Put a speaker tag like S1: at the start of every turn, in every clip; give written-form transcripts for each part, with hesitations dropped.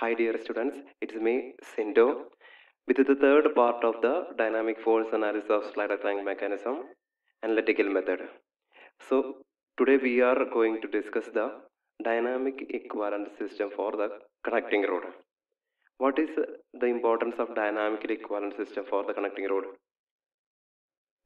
S1: Hi dear students, it's me Sindo with the third part of the dynamic force analysis of slide triangle mechanism analytical method. So today we are going to discuss the dynamic equivalent system for the connecting rod. What is the importance of dynamic equivalent system for the connecting rod?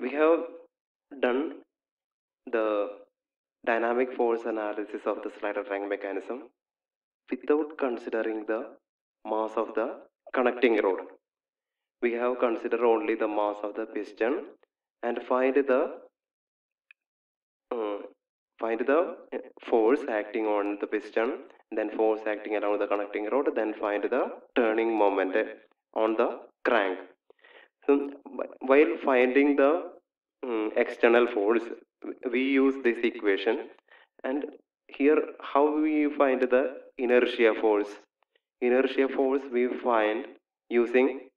S1: We have done the dynamic force analysis of the slide triangle mechanism without considering the mass of the connecting rod. We have considered only the mass of the piston and uh, find the force acting on the piston, then force acting around the connecting rod, then find the turning moment on the crank. So while finding the external force, we use this equation, and here how we find the inertia force. Inertia force we find using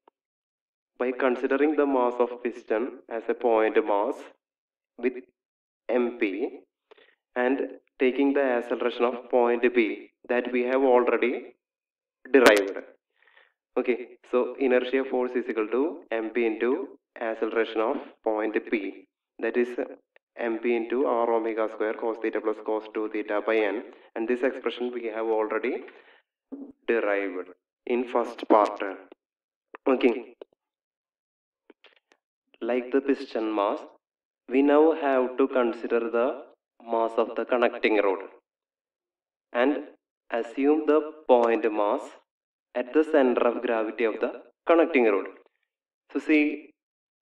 S1: by considering the mass of piston as a point mass with mp and taking the acceleration of point b that we have already derived. Okay, so inertia force is equal to mp into acceleration of point p, that is mp into r omega square cos theta plus cos 2 theta by n, and this expression we have already derived in first part. Okay, like the piston mass, we now have to consider the mass of the connecting rod and assume the point mass at the center of gravity of the connecting rod. So see,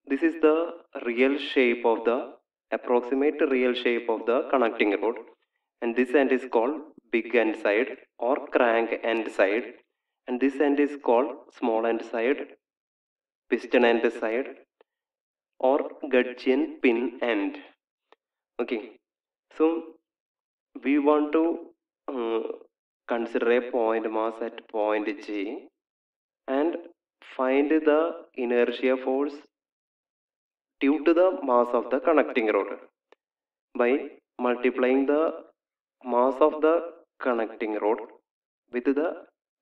S1: this is the real shape of the approximate real shape of the connecting rod, and this end is called big end side or crank end side, and this end is called small end side, piston end side, or gudgeon pin end. Okay, so we want to consider a point mass at point G and find the inertia force due to the mass of the connecting rod by multiplying the mass of the connecting rod with the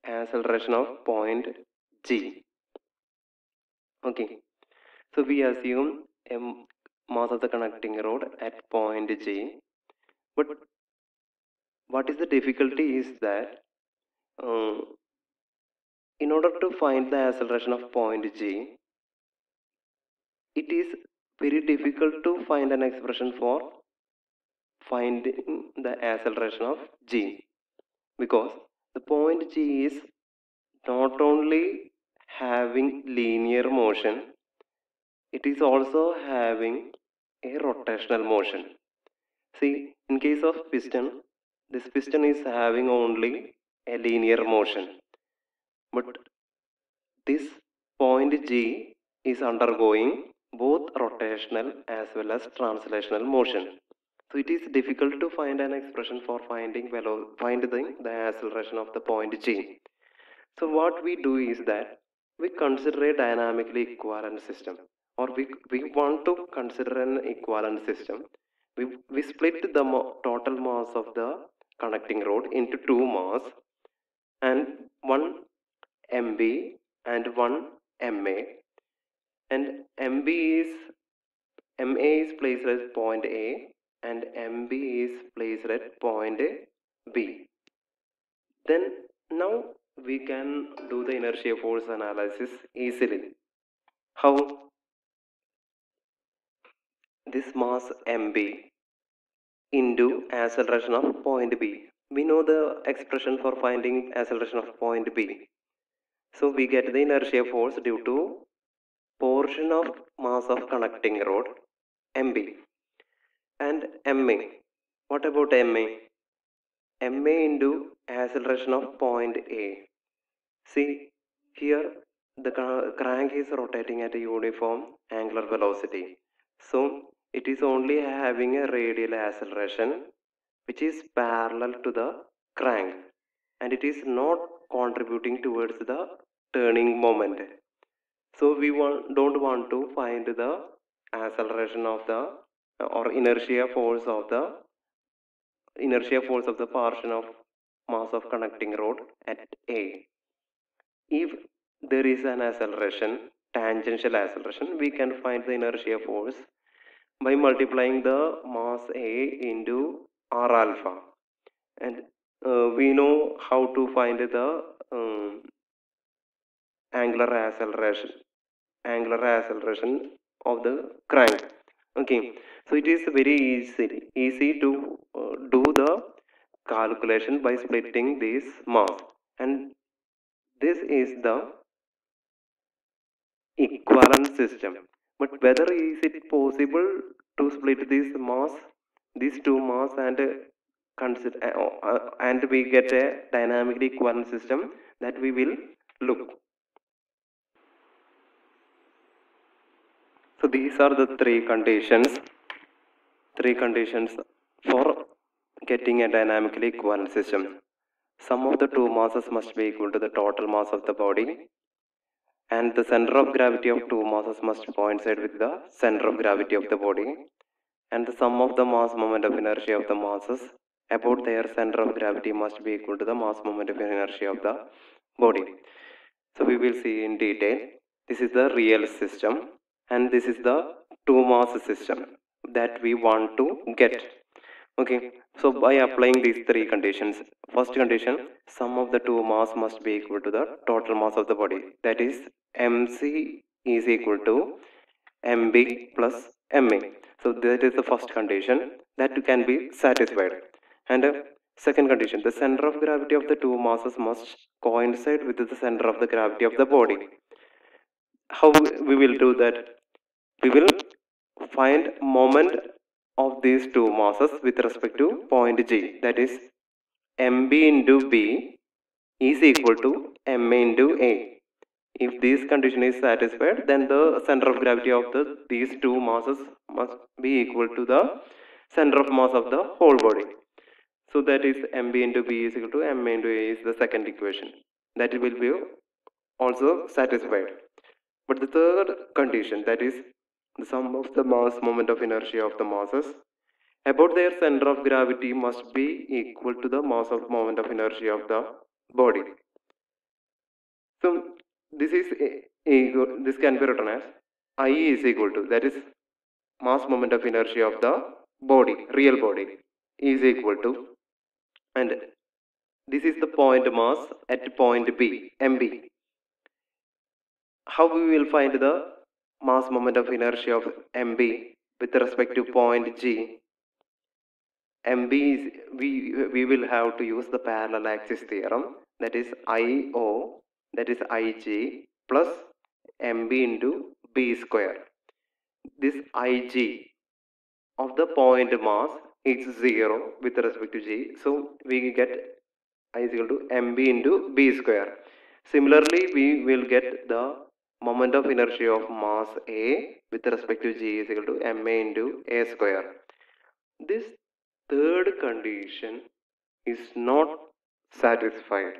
S1: acceleration of point G. Okay, so we assume a mass of the connecting rod at point G, but what is the difficulty is that uh, in order to find the acceleration of point G, it is very difficult to find an expression for finding the acceleration of G, because the point G is not only having linear motion, it is also having a rotational motion. See, in case of piston, this piston is having only a linear motion, but this point G is undergoing both rotational as well as translational motion. So it is difficult to find an expression for finding the acceleration of the point G. So what we do is that we consider a dynamically equivalent system, or we want to consider an equivalent system. We split the total mass of the connecting rod into two mass and one MB and one MA, and MA is placed at point A and MB is placed at point B. Then now we can do the inertia force analysis easily. How? This mass mb into acceleration of point B. We know the expression for finding acceleration of point B. So we get the inertia force due to portion of mass of connecting rod mb and ma. What about ma? Ma into acceleration of point A. See, here the crank is rotating at a uniform angular velocity. So it is only having a radial acceleration which is parallel to the crank, and it is not contributing towards the turning moment. So we don't want to find the acceleration of the or inertia force of the portion of mass of connecting rod at A. if there is an acceleration, tangential acceleration, we can find the inertia force by multiplying the mass A into r alpha, and we know how to find the angular acceleration of the crank. Okay, so it is very easy to do the calculation by splitting this mass, and this is the equivalent system. But whether is it possible to split these two mass, and consider and we get a dynamically equivalent system, that we will look. So these are the three conditions for getting a dynamically equivalent system. Sum of the two masses must be equal to the total mass of the body, and the center of gravity of two masses must coincide with the center of gravity of the body, and the sum of the mass moment of inertia of the masses about their center of gravity must be equal to the mass moment of inertia of the body. So we will see in detail. This is the real system, and this is the two mass system that we want to get. Okay, so by applying these three conditions, first condition, sum of the two mass must be equal to the total mass of the body, that is mc is equal to mb plus ma. So that is the first condition that can be satisfied. And second condition, the center of gravity of the two masses must coincide with the center of the gravity of the body. How we will do that? We will find moment of these two masses with respect to point G, that is mb into b is equal to ma into a. If this condition is satisfied, then the center of gravity of these two masses must be equal to the center of mass of the whole body. So that is mb into b is equal to ma into a is the second equation. That will be also satisfied. But the third condition, that is the sum of the mass moment of inertia of the masses about their center of gravity must be equal to the mass of moment of inertia of the body. So this is this can be written as I is equal to, that is mass moment of inertia of the body, real body, is equal to, and this is the point mass at point B, mb. How we will find the mass moment of inertia of mb with respect to point G? mb is, we will have to use the parallel axis theorem, that is io, that is ig plus mb into b square. This ig of the point mass is 0 with respect to G, so we get I is equal to mb into b square. Similarly, we will get the moment of inertia of mass A with respect to G is equal to ma into a square. This third condition is not satisfied.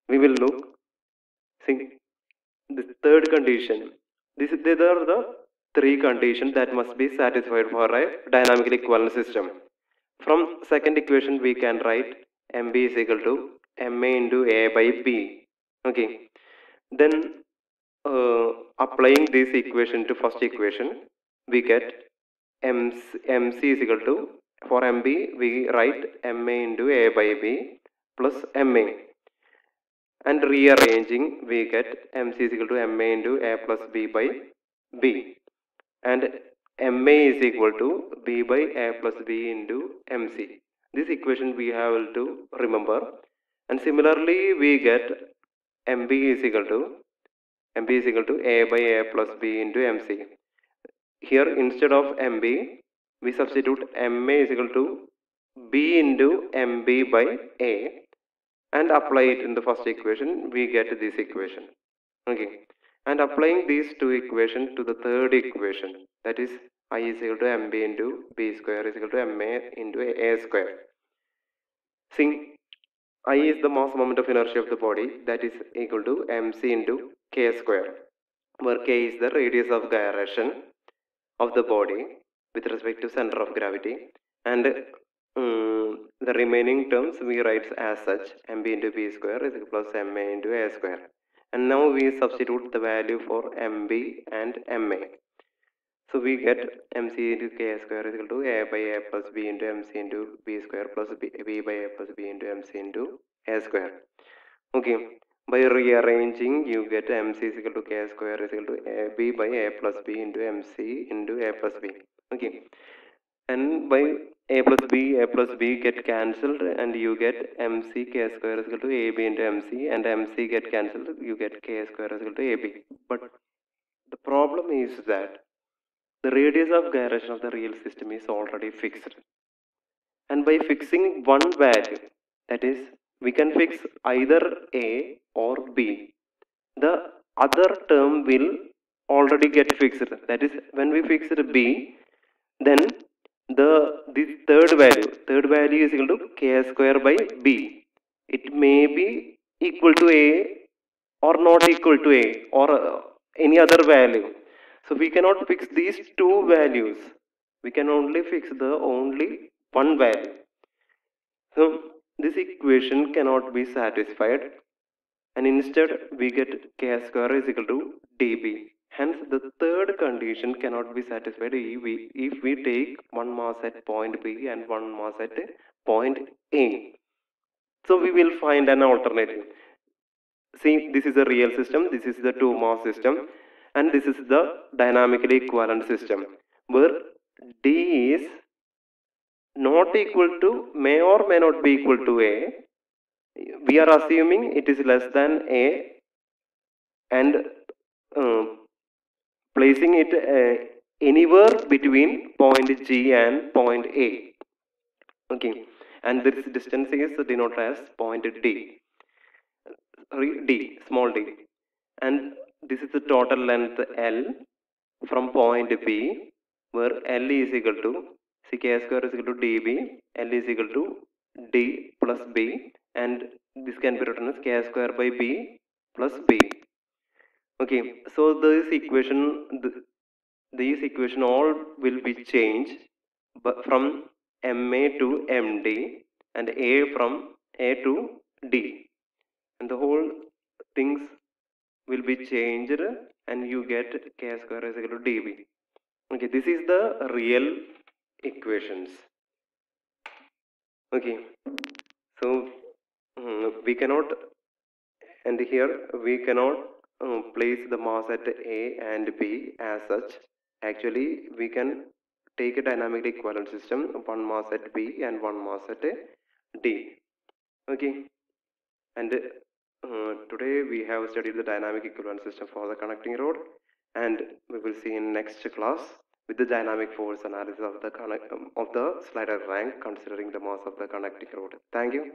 S1: We will look. See, the third condition. These are the three conditions that must be satisfied for a dynamically equivalent system. From second equation, we can write mb is equal to ma into a by b. Okay. Then applying this equation to first equation, we get mc is equal to, for mb we write ma into a by b plus ma, and rearranging we get mc is equal to ma into a plus b by b, and ma is equal to b by a plus b into mc. This equation we have to remember, and similarly we get mb is equal to a by a plus b into mc. Here instead of mb we substitute ma is equal to b into mb by a, and apply it in the first equation. We get this equation. Okay, and applying these two equations to the third equation, that is I is equal to mb into b square is equal to ma into a square. See, I is the mass moment of inertia of the body, that is equal to mc into k square, where k is the radius of gyration of the body with respect to center of gravity, and the remaining terms we write as such, mb into b square is equal plus ma into a square. And now we substitute the value for mb and ma. So we get mc into k square is equal to a by a plus b into mc into b square plus b by a plus b into mc into a square. Okay. By rearranging, you get mc is equal to k square is equal to b by a plus b into mc into a plus b. Okay. And by a plus b get cancelled, and you get mc k square is equal to ab into mc, and mc get cancelled, you get k square is equal to ab. But the problem is that the radius of gyration of the real system is already fixed. And by fixing one value, that is, we can fix either a or b, the other term will already get fixed. That is, when we fix b, then this third value is equal to k square by b. It may be equal to a or not equal to a, or any other value. So we cannot fix these two values. We can only fix the only one value. So this equation cannot be satisfied, and instead we get k square is equal to db. Hence the third condition cannot be satisfied if we take one mass at point B and one mass at point A. So we will find an alternative. See, this is a real system, this is the two mass system, and this is the dynamically equivalent system, where D is not equal to, may or may not be equal to A. We are assuming it is less than A, and placing it anywhere between point G and point A. Okay, and this distance is denoted as point D. D, small d. And this is the total length L from point B, where L is equal to, see, k square is equal to dB, L is equal to D plus B, and this can be written as k square by B plus B. Okay, so this equation, these equation all will be changed from MA to MD, and A from A to D, and the whole things will be changed, and you get k square is equal to dB. Okay, this is the real equations. Okay, so we cannot, and here we cannot place the mass at A and B as such. Actually, we can take a dynamically equivalent system, one mass at B and one mass at D. Okay, and today we have studied the dynamic equivalent system for the conducting rod, and we will see in next class with the dynamic force analysis of the slider rank considering the mass of the conducting rod. Thank you.